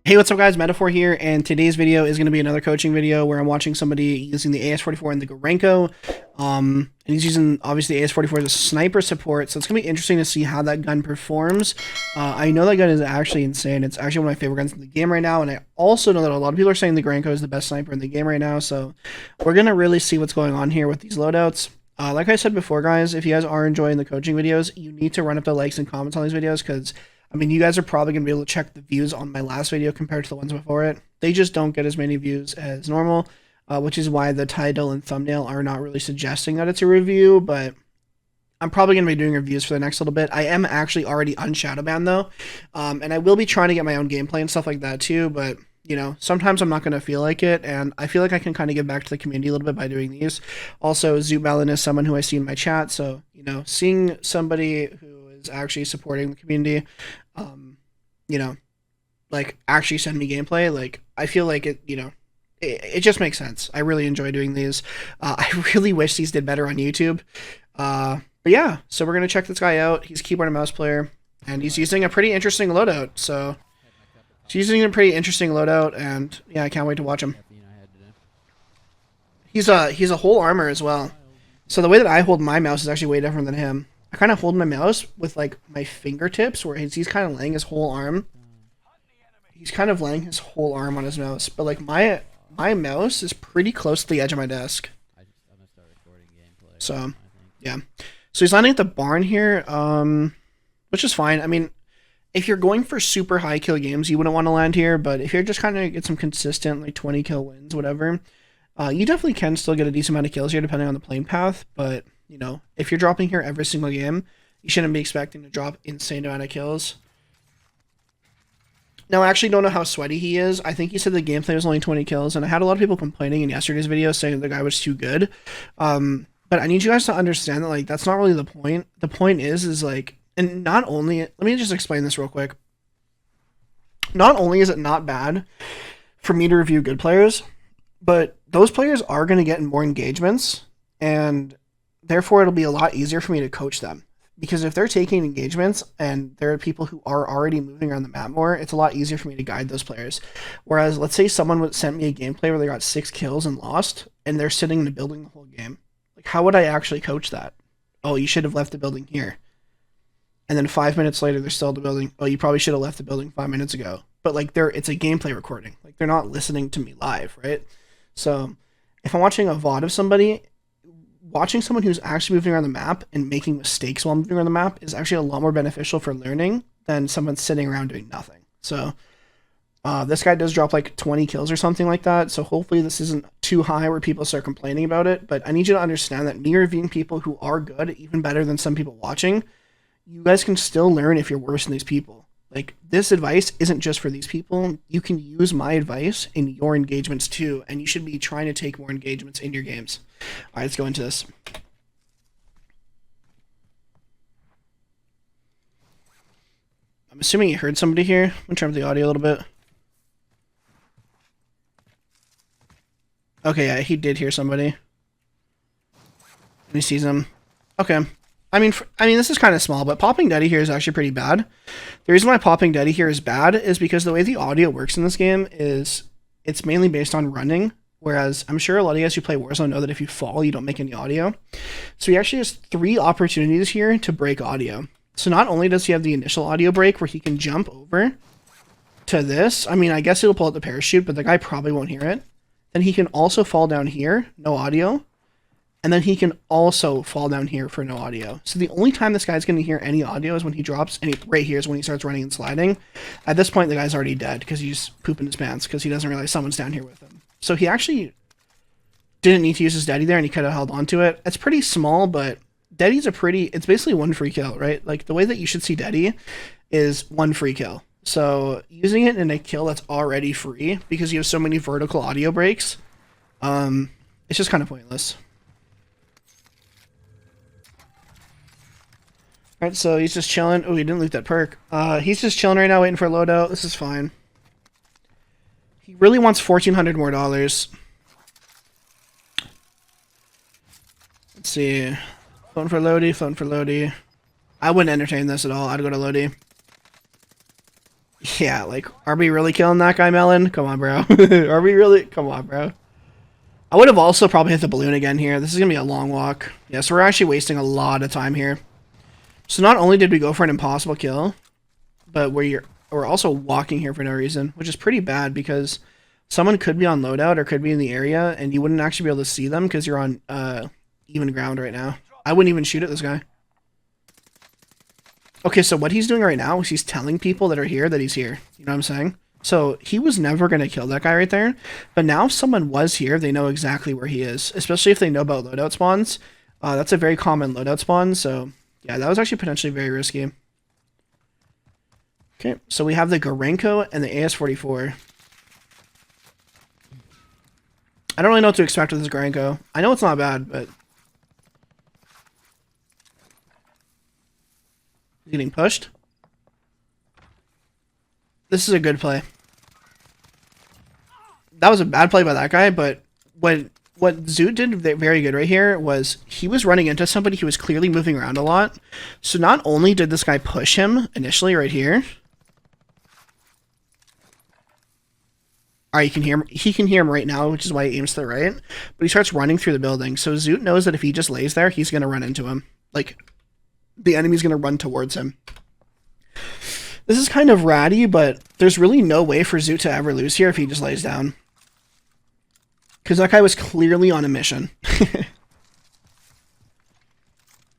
Hey, what's up guys, Metaphor here, and today's video is going to be another coaching video where I'm watching somebody using the AS44 and the Gorenko, and he's using, obviously, AS44 as a sniper support, so it's going to be interesting to see how that gun performs. I know that gun is actually insane. It's actually one of my favorite guns in the game right now, and I also know that a lot of people are saying the Gorenko is the best sniper in the game right now, so we're going to really see what's going on here with these loadouts. Like I said before, guys, if you guys are enjoying the coaching videos, you need to run up the likes and comments on these videos, because I mean, you guys are probably going to be able to check the views on my last video compared to the ones before it. They just don't get as many views as normal, which is why the title and thumbnail are not really suggesting that it's a review, but I'm probably going to be doing reviews for the next little bit. I am actually already unshadowbanned, though, and I will be trying to get my own gameplay and stuff like that, too, but, you know, sometimes I'm not going to feel like it, and I feel like I can kind of give back to the community a little bit by doing these. Also, Zootmelon is someone who I see in my chat, so, you know, seeing somebody who is actually supporting the community, you know, like, actually send me gameplay, like, I feel like it, you know, it just makes sense. I really enjoy doing these. I really wish these did better on YouTube. But yeah, so we're going to check this guy out. He's a keyboard and mouse player, and he's using a pretty interesting loadout, so he's using a pretty interesting loadout, and yeah, I can't wait to watch him. He's a whole armor as well. So the way that I hold my mouse is actually way different than him. I kind of hold my mouse with, like, my fingertips, where he's kind of laying his whole arm. He's kind of laying his whole arm on his mouse, but, like, my mouse is pretty close to the edge of my desk. So, yeah. So he's landing at the barn here, which is fine. I mean, if you're going for super high kill games, you wouldn't want to land here, but if you're just kind of get some consistent, like, 20 kill wins, whatever, you definitely can still get a decent amount of kills here, depending on the playing path, but you know, if you're dropping here every single game, you shouldn't be expecting to drop insane amount of kills. Now, I actually don't know how sweaty he is. I think he said the gameplay was only 20 kills, and I had a lot of people complaining in yesterday's video saying the guy was too good. But I need you guys to understand that, like, that's not really the point. The point is like, and not only, let me just explain this real quick. Not only is it not bad for me to review good players, but those players are going to get more engagements, and therefore it'll be a lot easier for me to coach them, because if they're taking engagements and there are people who are already moving around the map more, it's a lot easier for me to guide those players. Whereas, let's say someone would send me a gameplay where they got 6 kills and lost, and they're sitting in the building the whole game. Like, how would I actually coach that? Oh, you should have left the building here. And then 5 minutes later, they're still at the building. Oh, you probably should have left the building 5 minutes ago. But, like, it's a gameplay recording. Like, they're not listening to me live, right? So, if I'm watching a VOD of somebody, watching someone who's actually moving around the map and making mistakes while moving around the map is actually a lot more beneficial for learning than someone sitting around doing nothing. So this guy does drop like 20 kills or something like that, so hopefully this isn't too high where people start complaining about it, but I need you to understand that me reviewing people who are good, even better than some people watching, you guys can still learn if you're worse than these people. Like, this advice isn't just for these people. You can use my advice in your engagements too, and you should be trying to take more engagements in your games. Alright, let's go into this. I'm assuming you heard somebody here. I'm going to turn up the audio a little bit. Okay, yeah, he did hear somebody. And he sees him. Okay. I mean, this is kind of small, but popping Daddy here is actually pretty bad. The reason why popping Daddy here is bad is because the way the audio works in this game is it's mainly based on running, whereas I'm sure a lot of you guys who play Warzone know that if you fall, you don't make any audio. So he actually has 3 opportunities here to break audio. So not only does he have the initial audio break where he can jump over to this, I mean, I guess it'll pull out the parachute, but the guy probably won't hear it. Then he can also fall down here, no audio. And then he can also fall down here for no audio. So the only time this guy's going to hear any audio is when he drops, and right here is when he starts running and sliding. At this point, the guy's already dead because he's pooping his pants because he doesn't realize someone's down here with him. So he actually didn't need to use his Daddy there, and he could have held on to it. It's pretty small, but Daddy's it's basically 1 free kill, right? Like, the way that you should see Daddy is 1 free kill. So using it in a kill that's already free because you have so many vertical audio breaks, it's just kind of pointless. Alright, so he's just chilling. Oh, he didn't loot that perk. He's just chilling right now, waiting for a loadout. This is fine. He really wants $1,400 more dollars. Let's see. Phone for Lodi, phone for Lodi. I wouldn't entertain this at all. I'd go to Lodi. Yeah, like, are we really killing that guy, Melon? Come on, bro. Are we really? Come on, bro. I would have also probably hit the balloon again here. This is going to be a long walk. Yeah, so we're actually wasting a lot of time here. So not only did we go for an impossible kill, but we're also walking here for no reason, which is pretty bad because someone could be on loadout or could be in the area, and you wouldn't actually be able to see them because you're on even ground right now. I wouldn't even shoot at this guy. Okay, so what he's doing right now is he's telling people that are here that he's here. You know what I'm saying? So he was never going to kill that guy right there. But now if someone was here, they know exactly where he is. Especially if they know about loadout spawns. That's a very common loadout spawn. So yeah, that was actually potentially very risky. Okay, so we have the Gorenko and the AS44. I don't really know what to expect with this Gorenko. I know it's not bad, but... He's getting pushed. This is a good play. That was a bad play by that guy, but what Zoot did very good right here was he was running into somebody who was clearly moving around a lot. So not only did this guy push him initially right here. Alright, you can hear him. He can hear him right now, which is why he aims to the right. But he starts running through the building. So Zoot knows that if he just lays there, he's going to run into him. Like, the enemy's going to run towards him. This is kind of ratty, but there's really no way for Zoot to ever lose here if he just lays down. Because that guy was clearly on a mission.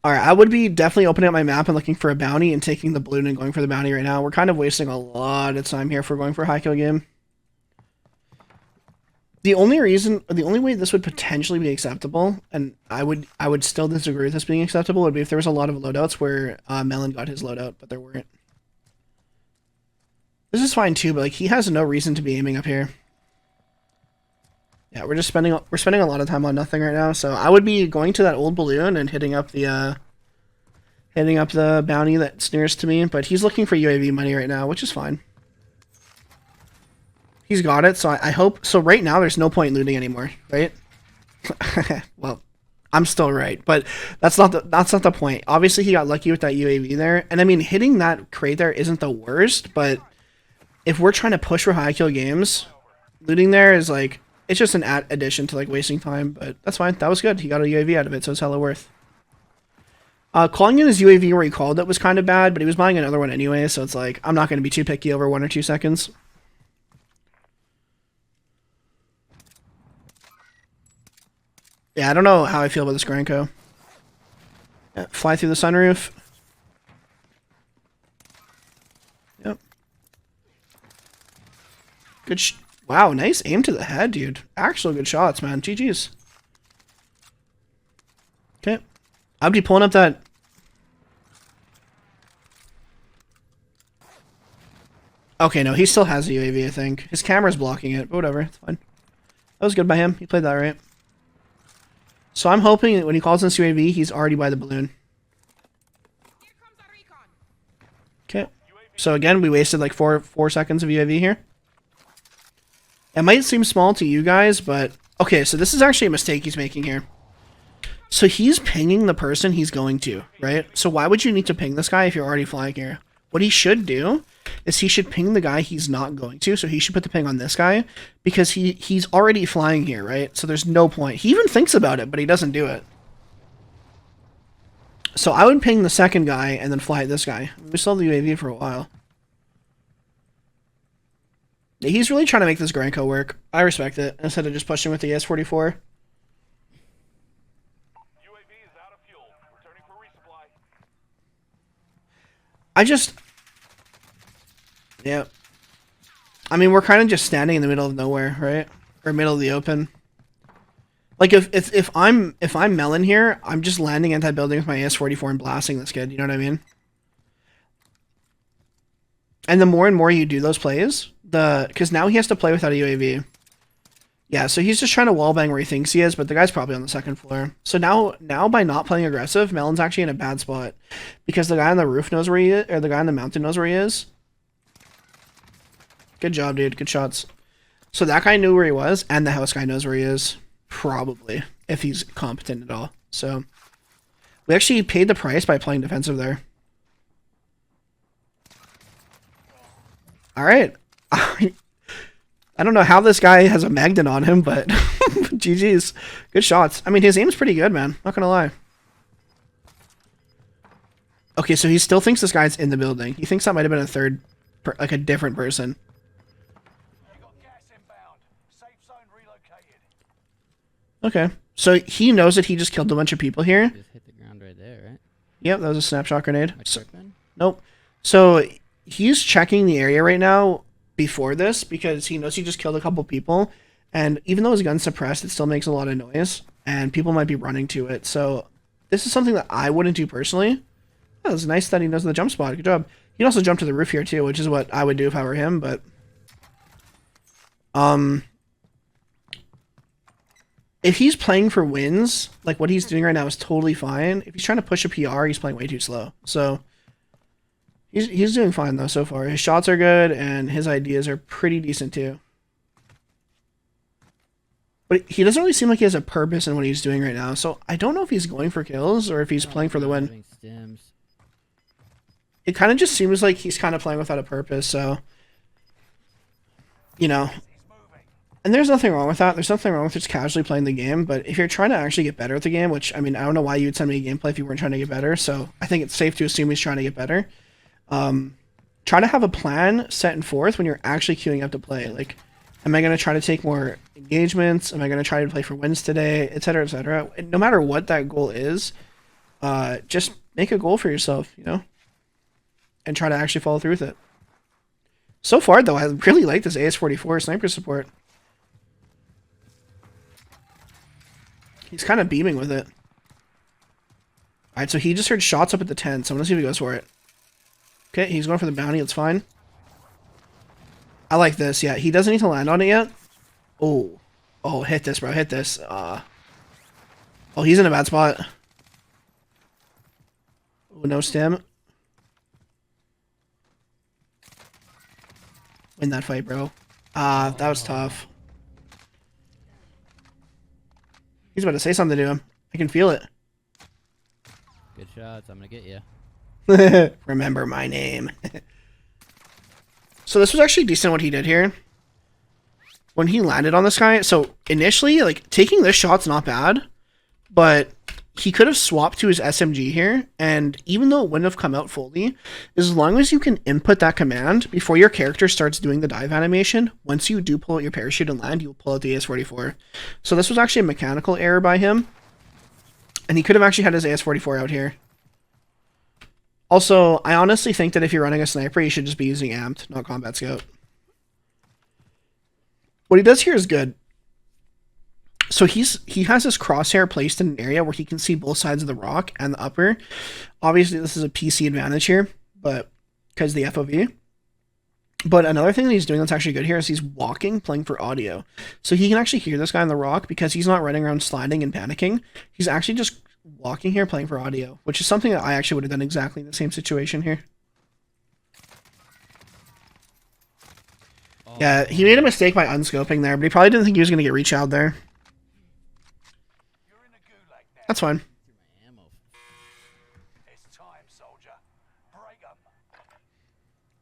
Alright, I would be definitely opening up my map and looking for a bounty and taking the balloon and going for the bounty right now. We're kind of wasting a lot of time here if we're going for a high kill game. The only way this would potentially be acceptable, and I would still disagree with this being acceptable, would be if there was a lot of loadouts where Melon got his loadout, but there weren't. This is fine too, but like he has no reason to be aiming up here. Yeah, we're spending a lot of time on nothing right now, so I would be going to that old balloon and hitting up the bounty that's nearest to me, but he's looking for UAV money right now, which is fine. He's got it, so I hope... So right now, there's no point looting anymore, right? Well, I'm still right, but that's not the point. Obviously, he got lucky with that UAV there. And I mean, hitting that crate there isn't the worst, but if we're trying to push for high kill games, looting there is like... It's just an addition to like wasting time, but that's fine. That was good. He got a UAV out of it, so it's hella worth. Calling in his UAV where he called it was kind of bad, but he was buying another one anyway, so it's like, I'm not going to be too picky over 1 or 2 seconds. Yeah, I don't know how I feel about this Gorenko. Yeah, fly through the sunroof. Yep. Good wow, nice aim to the head, dude. Actual good shots, man. GG's. Okay. I'd be pulling up that... Okay, no, he still has a UAV, I think. His camera's blocking it, but whatever. It's fine. That was good by him. He played that right. So I'm hoping that when he calls in this UAV, he's already by the balloon. Okay. So again, we wasted like four seconds of UAV here. It might seem small to you guys, but... Okay, so this is actually a mistake he's making here. So he's pinging the person he's going to, right? So why would you need to ping this guy if you're already flying here? What he should do is he should ping the guy he's not going to. So he should put the ping on this guy because he's already flying here, right? So there's no point. He even thinks about it, but he doesn't do it. So I would ping the second guy and then fly at this guy. We still have the UAV for a while. He's really trying to make this Gorenko work. I respect it. Instead of just pushing with the AS44. Yeah. I mean, we're kind of just standing in the middle of nowhere, right? Or middle of the open. Like, if I'm Melon here, I'm just landing into that building with my AS44 and blasting this kid, you know what I mean? And the more and more you do those plays, because now he has to play without a UAV. Yeah, so he's just trying to wallbang where he thinks he is, but the guy's probably on the second floor. So now by not playing aggressive, Melon's actually in a bad spot. Because the guy on the roof knows where he is, or the guy on the mountain knows where he is. Good job, dude. Good shots. So that guy knew where he was, and the house guy knows where he is. Probably. If he's competent at all. So we actually paid the price by playing defensive there. All right. I don't know how this guy has a magnet on him, but GG's. Good shots. I mean, his aim's pretty good, man. Not gonna lie. Okay, so he still thinks this guy's in the building. He thinks that might have been a third, like a different person. Okay, so he knows that he just killed a bunch of people here. Just hit the ground right there, right? Yep, that was a snapshot grenade. So, nope. So he's checking the area right now before this because he knows he just killed a couple people, and even though his gun's suppressed, it still makes a lot of noise, and people might be running to it. So this is something that I wouldn't do personally. Oh, it's nice that he knows the jump spot. Good job. He'd also jump to the roof here too, which is what I would do if I were him, but if he's playing for wins, like what he's doing right now is totally fine. If he's trying to push a PR, he's playing way too slow. So he's doing fine though so far. His shots are good and his ideas are pretty decent too. But he doesn't really seem like he has a purpose in what he's doing right now. So I don't know if he's going for kills or if he's playing for the win. It kind of just seems like he's kind of playing without a purpose. So, you know, and there's nothing wrong with that. There's nothing wrong with just casually playing the game. But if you're trying to actually get better at the game, which, I mean, I don't know why you would send me a gameplay if you weren't trying to get better. So I think it's safe to assume he's trying to get better. Try to have a plan set and forth when you're actually queuing up to play. Like, am I going to try to take more engagements? Am I going to try to play for wins today? Et cetera, et cetera. No matter what that goal is, just make a goal for yourself, you know? And try to actually follow through with it. So far, though, I really like this AS44 sniper support. He's kind of beaming with it. Alright, so he just heard shots up at the tent, so I'm going to see if he goes for it. Okay, he's going for the bounty, that's fine. I like this, yeah. He doesn't need to land on it yet. Oh. Oh, hit this, bro. Hit this. Oh, he's in a bad spot. Oh, no stim. Win that fight, bro. That was tough. He's about to say something to him. I can feel it. Good shots. I'm gonna get you. Remember my name. So this was actually decent what he did here. When he landed on this guy, so initially, like, taking this shot's not bad, but he could have swapped to his SMG here, and even though it wouldn't have come out fully, as long as you can input that command before your character starts doing the dive animation, once you do pull out your parachute and land, you'll pull out the AS44. So this was actually a mechanical error by him, and he could have actually had his AS44 out here. Also, I honestly think that if you're running a sniper, you should just be using amped, not combat scout. What he does here is good. So he has this crosshair placed in an area where he can see both sides of the rock and the upper. Obviously, this is a PC advantage here, but because the FOV. But another thing that he's doing that's actually good here is he's walking, playing for audio. So he can actually hear this guy on the rock because he's not running around sliding and panicking. He's actually just walking here, playing for audio, which is something that I actually would have done exactly in the same situation here. Yeah, he made a mistake by unscoping there, but he probably didn't think he was going to get reach out there. That's fine.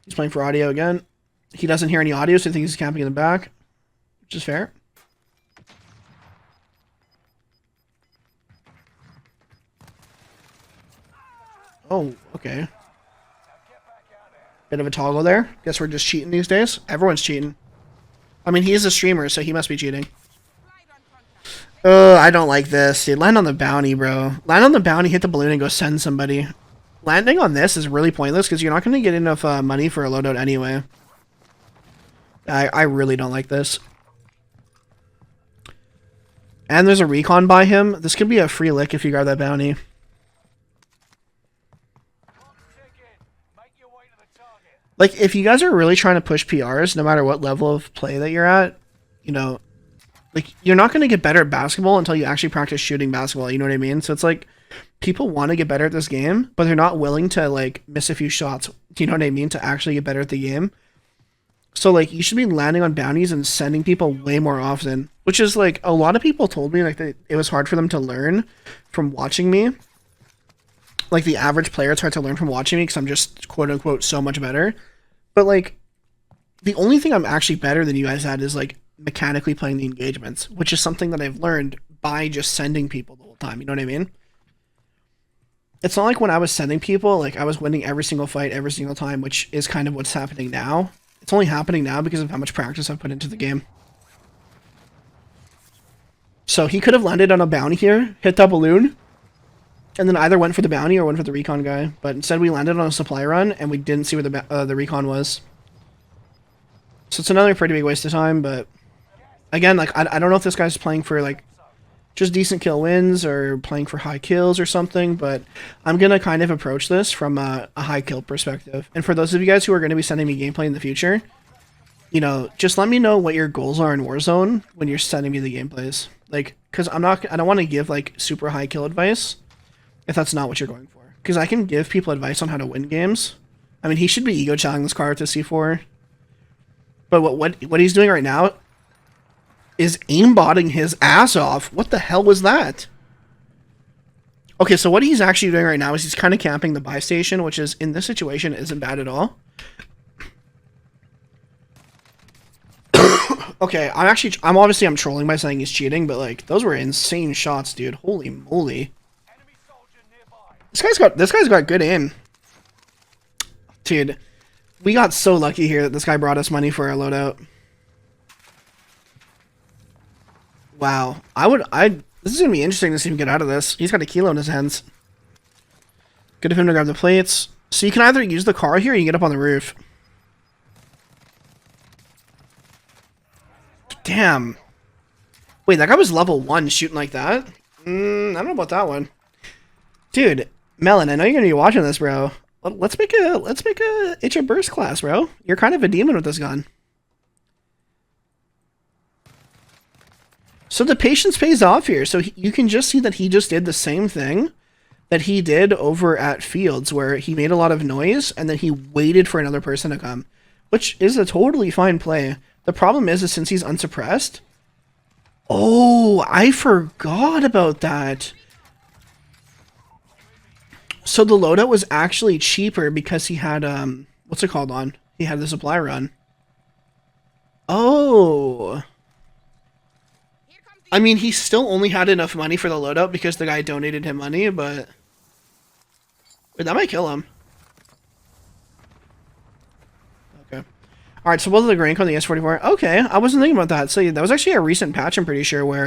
He's playing for audio again. He doesn't hear any audio, so I think he's camping in the back, which is fair. Oh, okay. Bit of a toggle there. Guess we're just cheating these days. Everyone's cheating. I mean, he is a streamer, so he must be cheating. I don't like this. Dude, land on the bounty, bro. Land on the bounty, hit the balloon, and go send somebody. Landing on this is really pointless because you're not going to get enough money for a loadout anyway. I really don't like this. And there's a recon by him. This could be a free lick if you grab that bounty. Like, if you guys are really trying to push PRs, no matter what level of play that you're at, you know, like, you're not going to get better at basketball until you actually practice shooting basketball, you know what I mean? So it's like, people want to get better at this game, but they're not willing to, like, miss a few shots, you know what I mean, to actually get better at the game. So, like, you should be landing on bounties and sending people way more often, which is, like, a lot of people told me, like, it was hard for them to learn from watching me. Like, the average player, it's hard to learn from watching me because I'm just, quote-unquote, so much better. But, like, the only thing I'm actually better than you guys at is like mechanically playing the engagements, which is something that I've learned by just sending people the whole time. You know what I mean? It's not like when I was sending people, like I was winning every single fight every single time, which is kind of what's happening now. It's only happening now because of how much practice I've put into the game. So he could have landed on a bounty here, hit that balloon, and then either went for the bounty or went for the recon guy. But instead we landed on a supply run and we didn't see where the recon was. So it's another pretty big waste of time, but again, like I don't know if this guy's playing for like just decent kill wins or playing for high kills or something, but I'm going to kind of approach this from a high kill perspective. And for those of you guys who are going to be sending me gameplay in the future, you know, just let me know what your goals are in Warzone when you're sending me the gameplays. Like, because I don't want to give like super high kill advice if that's not what you're going for. Because I can give people advice on how to win games. I mean, he should be ego challenging this car to C4. But what he's doing right now is aimbotting his ass off. What the hell was that? Okay, so what he's actually doing right now is he's kind of camping the buy station, which is, in this situation, isn't bad at all. Okay, I'm obviously trolling by saying he's cheating, but like, those were insane shots, dude. Holy moly. This guy's got good aim. Dude, we got so lucky here that this guy brought us money for our loadout. Wow. This is going to be interesting to see him get out of this. He's got a kilo in his hands. Good of him to grab the plates. So you can either use the car here or you can get up on the roof. Damn. Wait, that guy was level 1 shooting like that? I don't know about that one. Dude, Melon, I know you're going to be watching this, bro. Let's make a Itch a Burst class, bro. You're kind of a demon with this gun. So the patience pays off here. So you can just see that he just did the same thing that he did over at Fields, where he made a lot of noise and then he waited for another person to come, which is a totally fine play. The problem is since he's unsuppressed. Oh, I forgot about that. So the loadout was actually cheaper because he had, what's it called on? He had the supply run. Oh. I mean, he still only had enough money for the loadout because the guy donated him money, but... Wait, that might kill him. Okay. Alright, so both of the Gorenko and the AS44. Okay, I wasn't thinking about that. So yeah, that was actually a recent patch, I'm pretty sure, where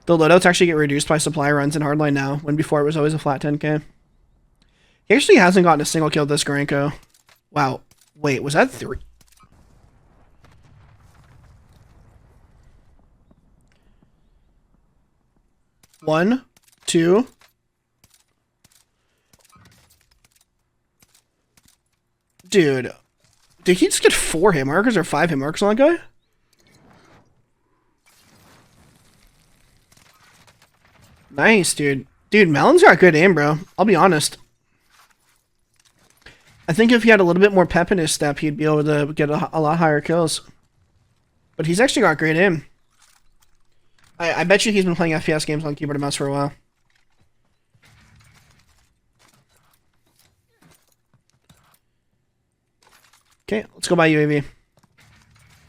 the loadouts actually get reduced by supply runs in Hardline now, when before it was always a flat 10k. He actually hasn't gotten a single kill this Gorenko. Wow. Wait, was that 3? One, two. Dude. Did he just get 4 hit markers or 5 hit markers on that guy? Nice, dude. Dude, Melon's got good aim, bro. I'll be honest. I think if he had a little bit more pep in his step, he'd be able to get a lot higher kills. But he's actually got great aim. I bet you he's been playing FPS games on keyboard and mouse for a while. Okay, let's go buy UAV.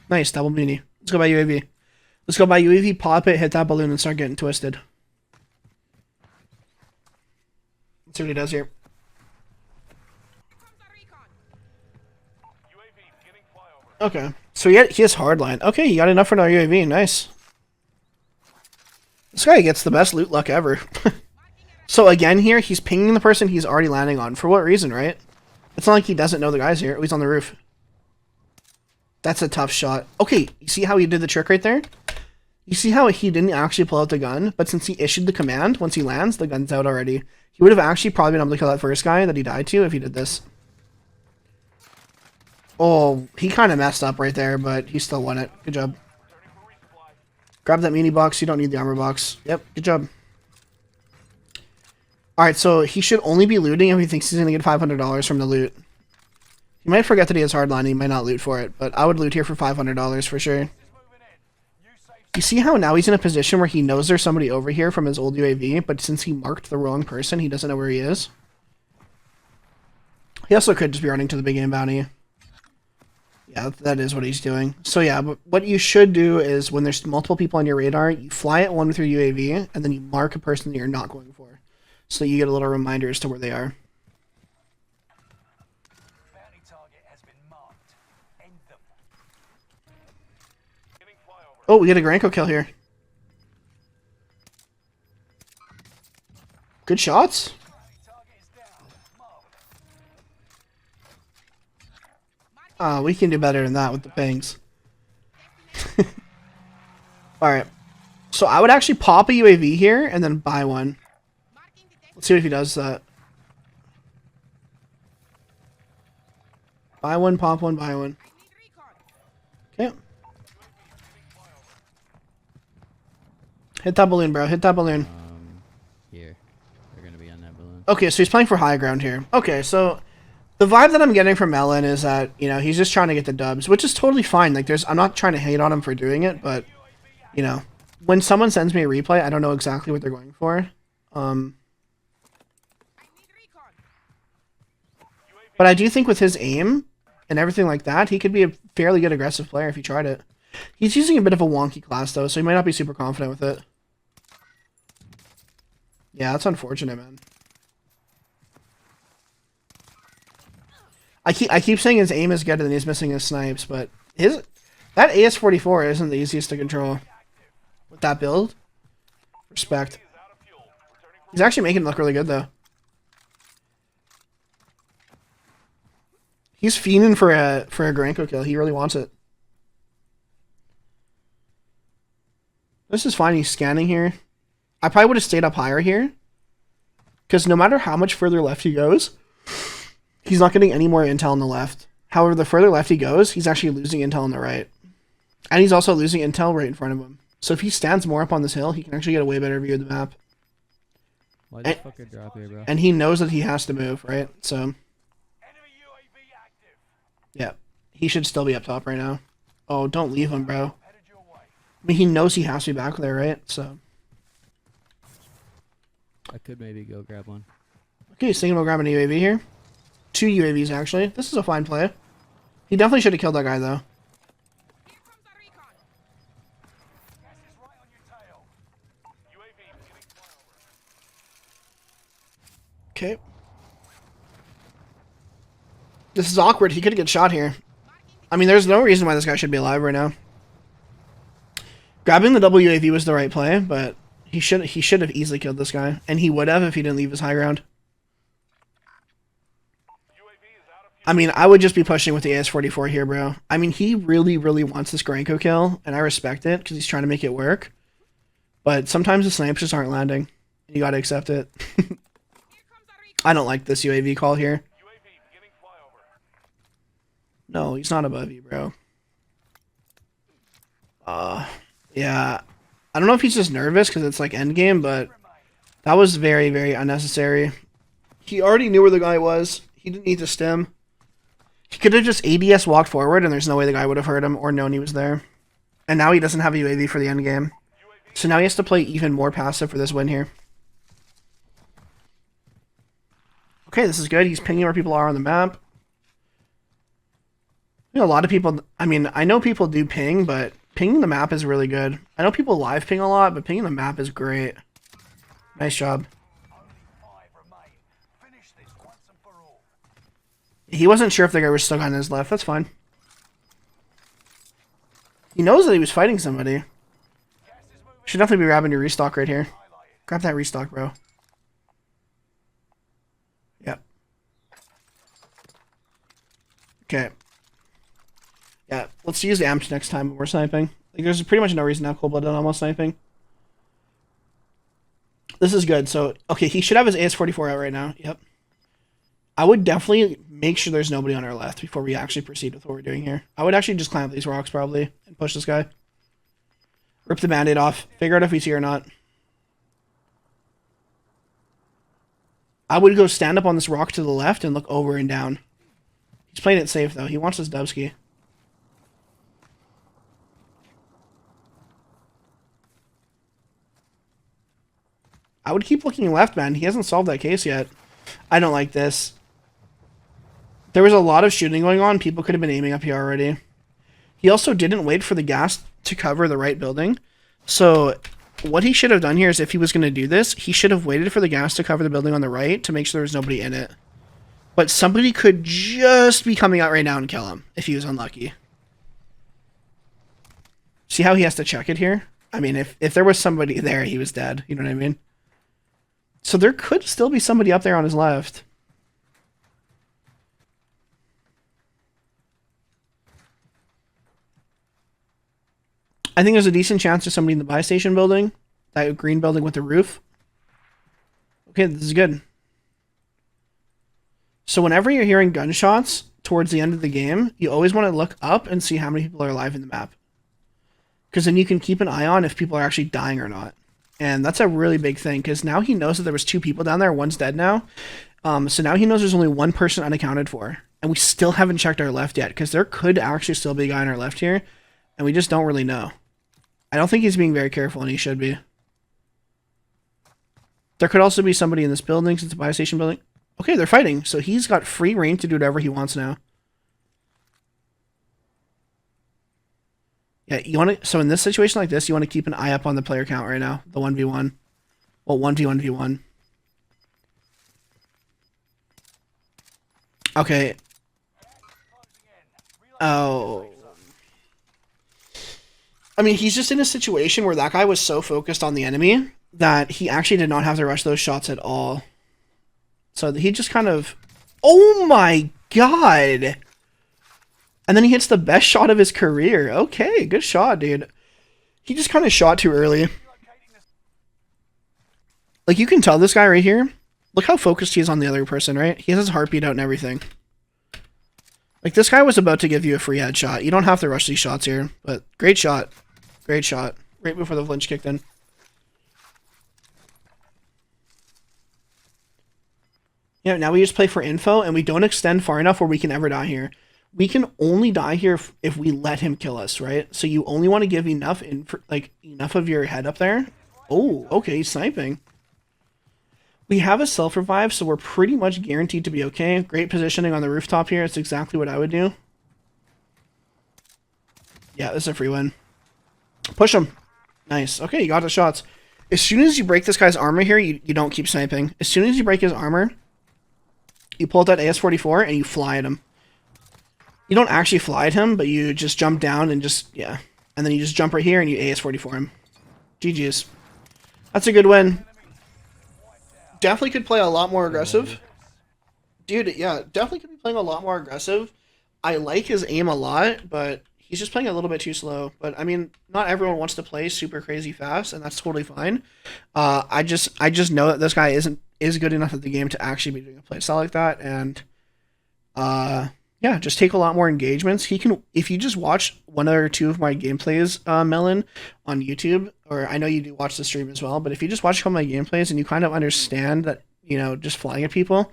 Nice, double beanie. Let's go buy UAV. Let's go buy UAV, pop it, hit that balloon, and start getting twisted. Let's see what he does here. Okay, so he has hardline. Okay, he got enough for another UAV. Nice. This guy gets the best loot luck ever. So again here, he's pinging the person he's already landing on. For what reason, right? It's not like he doesn't know the guy's here. Oh, he's on the roof. That's a tough shot. Okay, you see how he did the trick right there? You see how he didn't actually pull out the gun, but since he issued the command, once he lands, the gun's out already. He would have actually probably been able to kill that first guy that he died to if he did this. Oh, he kind of messed up right there, but he still won it. Good job. Grab that mini box. You don't need the armor box. Yep, good job. Alright, so he should only be looting if he thinks he's going to get $500 from the loot. He might forget that he has hardline. He might not loot for it, but I would loot here for $500 for sure. You see how now he's in a position where he knows there's somebody over here from his old UAV, but since he marked the wrong person, he doesn't know where he is. He also could just be running to the big game bounty. Yeah, that is what he's doing. So yeah, but what you should do is when there's multiple people on your radar, you fly at one with your UAV, and then you mark a person that you're not going for. So you get a little reminder as to where they are. Bounty target has been marked. End them. Oh, we get a Gorenko kill here. Good shots. We can do better than that with the pings. Alright. So I would actually pop a UAV here and then buy one. Let's see if he does that. Buy one, pop one, buy one. Okay. Hit that balloon, bro. Hit that balloon. Here. They're gonna be on that balloon. Okay, so he's playing for high ground here. Okay, so the vibe that I'm getting from Ellen is that, you know, he's just trying to get the dubs, which is totally fine. Like, I'm not trying to hate on him for doing it, but, you know, when someone sends me a replay, I don't know exactly what they're going for. But I do think with his aim and everything like that, he could be a fairly good aggressive player if he tried it. He's using a bit of a wonky class, though, so he might not be super confident with it. Yeah, that's unfortunate, man. I keep saying his aim is good and he's missing his snipes, but that AS44 isn't the easiest to control with that build. Respect. He's actually making it look really good, though. He's fiending for a Gorenko kill. He really wants it. This is fine. He's scanning here. I probably would have stayed up higher here, because no matter how much further left he goes, he's not getting any more intel on the left. However, the further left he goes, he's actually losing intel on the right. And he's also losing intel right in front of him. So if he stands more up on this hill, he can actually get a way better view of the map. Why this fucker drop here, bro? And he knows that he has to move, right? So, yeah. He should still be up top right now. Oh, don't leave him, bro. I mean, he knows he has to be back there, right? So. I could maybe go grab one. Okay, he's thinking about grabbing an UAV here. 2 UAVs, actually. This is a fine play. He definitely should have killed that guy, though. Okay. This is awkward. He could get shot here. I mean, there's no reason why this guy should be alive right now. Grabbing the double UAV was the right play, but he should have easily killed this guy. And he would have if he didn't leave his high ground. I mean, I would just be pushing with the AS44 here, bro. I mean, he really, really wants this Gorenko kill, and I respect it, because he's trying to make it work. But sometimes the snipes just aren't landing. You gotta accept it. I don't like this UAV call here. No, he's not above you, bro. Yeah. I don't know if he's just nervous because it's like endgame, but that was very, very unnecessary. He already knew where the guy was. He didn't need to stim. He could have just ADS walked forward and there's no way the guy would have heard him or known he was there. And now he doesn't have a UAV for the endgame. So now he has to play even more passive for this win here. Okay, this is good. He's pinging where people are on the map. You know, a lot of people, I mean, I know people do ping, but pinging the map is really good. I know people live ping a lot, but pinging the map is great. Nice job. He wasn't sure if the guy was stuck on his left. That's fine. He knows that he was fighting somebody. Should definitely be grabbing your restock right here. Grab that restock, bro. Yep. Okay. Yeah, let's use the amps next time when we're sniping. Like, there's pretty much no reason to have cold-blooded almost sniping. This is good. So, okay, he should have his AS44 out right now. Yep. I would definitely make sure there's nobody on our left before we actually proceed with what we're doing here. I would actually just climb up these rocks probably and push this guy. Rip the band-aid off. Figure out if he's here or not. I would go stand up on this rock to the left and look over and down. He's playing it safe, though. He wants his Dubski. I would keep looking left, man. He hasn't solved that case yet. I don't like this. There was a lot of shooting going on. People could have been aiming up here already. He also didn't wait for the gas to cover the right building. So what he should have done here is if he was going to do this, he should have waited for the gas to cover the building on the right to make sure there was nobody in it. But somebody could just be coming out right now and kill him if he was unlucky. See how he has to check it here? I mean, if there was somebody there, he was dead. You know what I mean? So there could still be somebody up there on his left. I think there's a decent chance there's somebody in the buy station building. That green building with the roof. Okay, this is good. So whenever you're hearing gunshots towards the end of the game, you always want to look up and see how many people are alive in the map. Because then you can keep an eye on if people are actually dying or not. And that's a really big thing, because now he knows that there was 2 people down there. One's dead now. So now he knows there's only 1 person unaccounted for. And we still haven't checked our left yet, because there could actually still be a guy on our left here. And we just don't really know. I don't think he's being very careful, and he should be. There could also be somebody in this building, since it's a buy station building. Okay, they're fighting. So he's got free reign to do whatever he wants now. Yeah, you want to. So in this situation like this, you want to keep an eye up on the player count right now. The 1v1. Well, 1v1v1. Okay. Oh. I mean, he's just in a situation where that guy was so focused on the enemy that he actually did not have to rush those shots at all. So he just kind of... Oh my god! And then he hits the best shot of his career. Okay, good shot, dude. He just kind of shot too early. Like, you can tell this guy right here. Look how focused he is on the other person, right? He has his heartbeat out and everything. Like, this guy was about to give you a free headshot. You don't have to rush these shots here. But great shot. Great shot. Right before the flinch kicked in. Yeah, now we just play for info, and we don't extend far enough where we can ever die here. We can only die here if we let him kill us, right? So you only want to give enough enough of your head up there. Oh, okay, he's sniping. We have a self-revive, so we're pretty much guaranteed to be okay. Great positioning on the rooftop here. It's exactly what I would do. Yeah, this is a free win. Push him. Nice. Okay, you got the shots. As soon as you break this guy's armor here, you don't keep sniping. As soon as you break his armor, you pull out that AS44 and you fly at him. You don't actually fly at him, but you just jump down and just, yeah. And then you just jump right here and you AS44 him. GG's. That's a good win. Definitely could play a lot more aggressive. Dude, yeah, definitely could be playing a lot more aggressive. I like his aim a lot, but he's just playing a little bit too slow. But, I mean, not everyone wants to play super crazy fast, and that's totally fine. I just know that this guy is good enough at the game to actually be doing a play style like that, and yeah, just take a lot more engagements. He can, if you just watch 1 or 2 of my gameplays, Melon, on YouTube, or I know you do watch the stream as well, but if you just watch some of my gameplays and you kind of understand that, you know, just flying at people,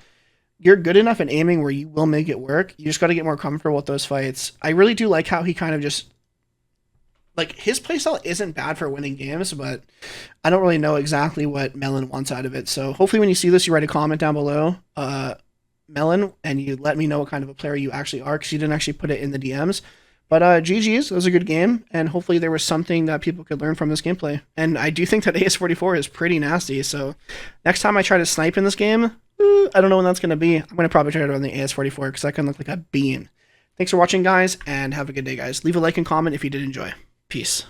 you're good enough at aiming where you will make it work. You just got to get more comfortable with those fights. I really do like how he kind of just, like, his playstyle isn't bad for winning games, but I don't really know exactly what Melon wants out of it. So hopefully when you see this, you write a comment down below, Melon, and you let me know what kind of a player you actually are, because you didn't actually put it in the DMs. But GG's, it was a good game, and hopefully there was something that people could learn from this gameplay. And I do think that AS44 is pretty nasty, so next time I try to snipe in this game, I don't know when that's going to be. I'm going to probably try it on the AS44, because I can look like a bean. Thanks for watching, guys, and have a good day, guys. Leave a like and comment if you did enjoy. Peace.